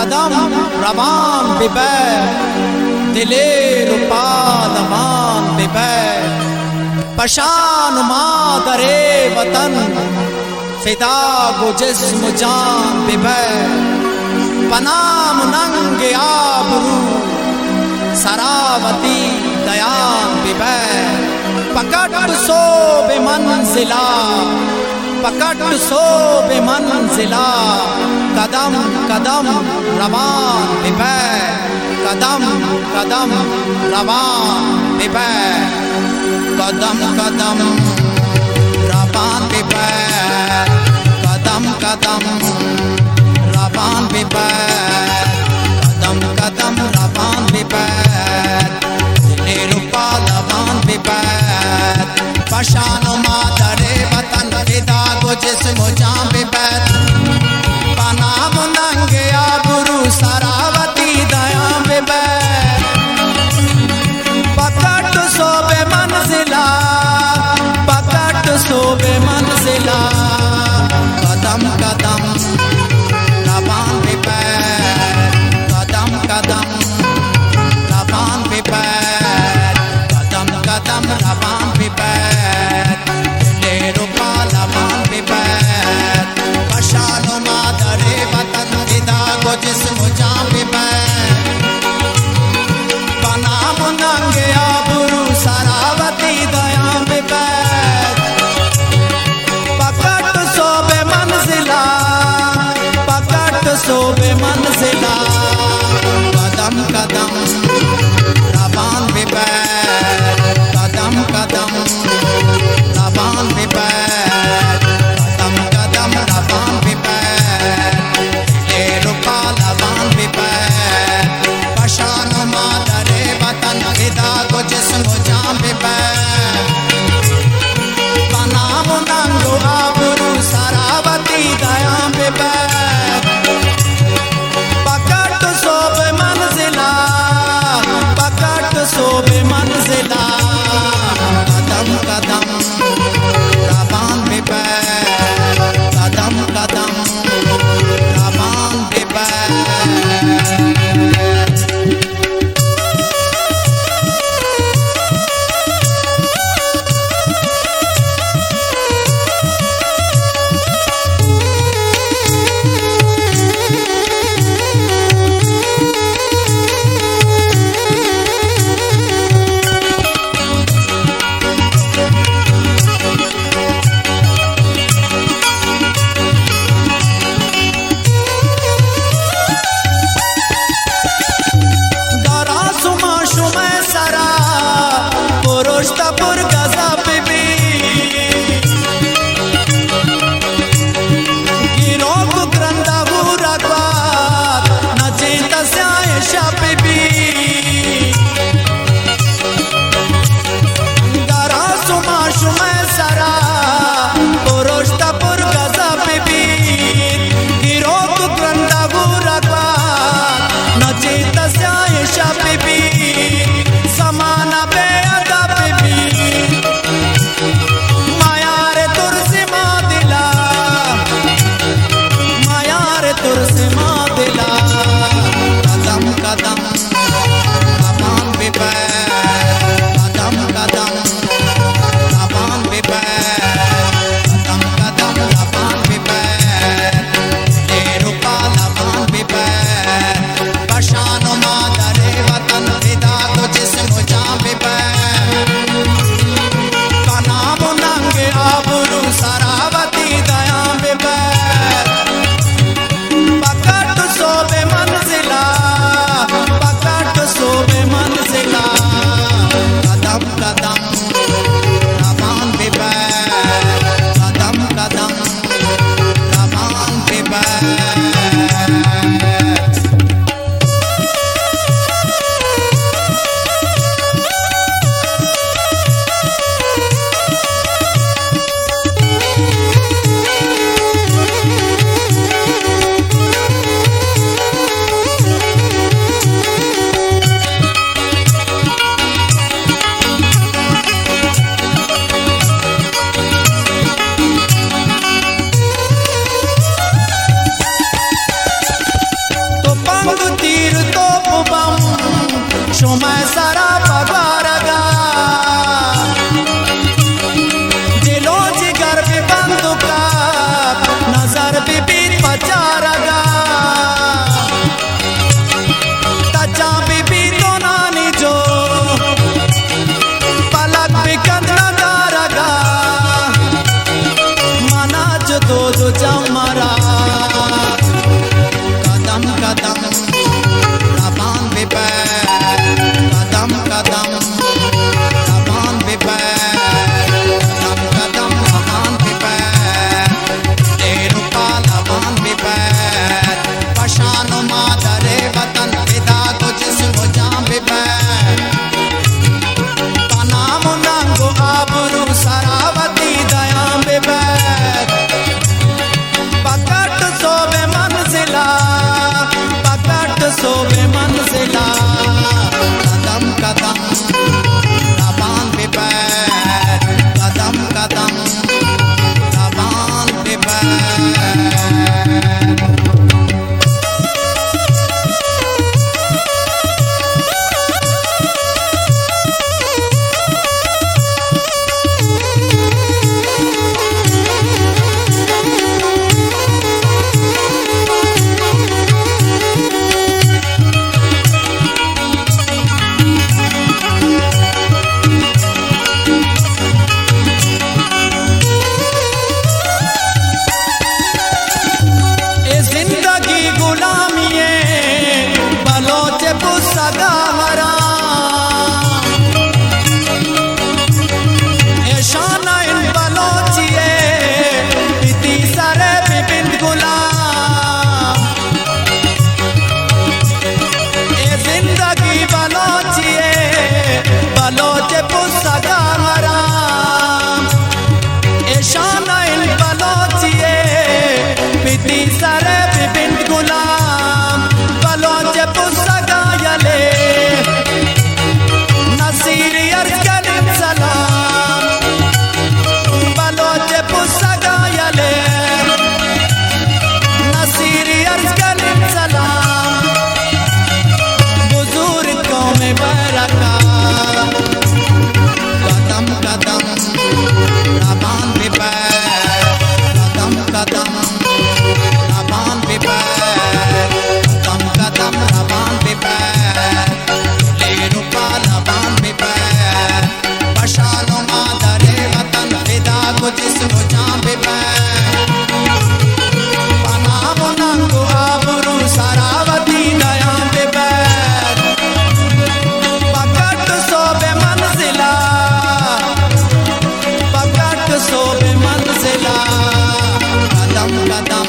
कदम रवान बिबै दिलेर पालमान बिबै पशान मादरे वतन फिदा गो जिस्म जान बिबै पनाम नंगे आबरू सरावती दयान बिबै पकड़ सो बेमंजिला पकड़ सो बेमंजिला कदम कदम रवान बिबै कदम कदम रवान बिबै कदम कदम रवान बिबै कदम कदम रवान बिबै कदम कदम रवान बिबै दिलेरुपा लवान बिबै पशान मादरे वतन फिदा गो जिस्म जान बिबै पनाम नंगे आबरू सरावती दया बिबै पकड़ सो बेमंजिला पकड़ सो बेमंजिला कदम कदम रवान बिबै कदम कदम रवान बिबै कदम कदम रवान बिबै दिलेरुपा लवान बिबै पशान मादरे वतन फिदा गो जिस्म जान बिबै पनाम नंगे आबरू सरावती दया बिबै पकड़ सो बेमंजिला पकड़ सो बेमंजिला कदम कदम रवान बिबै कदम कदम रवान बिबै कदम कदम रवान बिबै दिलेरुपा लवान बिबै पशान मादरे वतन फिदा गो जिस्म जान बिबै पनाम नंगो आबरू सरावती दया बिबै पकड़ सो बेमंजिला मैं सारा पगारगा दिलो जिगर भी बंदुका नजर भी बीत पचारगा तचा भी तो नानी जो पलक भी कंद नजारगा मना जो दो जमरा कदम कदम रबान भी पैर कदम कदम रबान भी पैर कदम कदम रबान भी पैर तेरू पालवान भी पैर पशान मादरे वतन पिता को जिस्म जान भी पैर पनाम नंगो आबरू सरावती दया भी पैर पकड़ सोबे मंजिला सोबे मंजिला कदम कदम रबान भी पैर कदम कदम रबान भी पैर सोबे मंजिला कदम कदम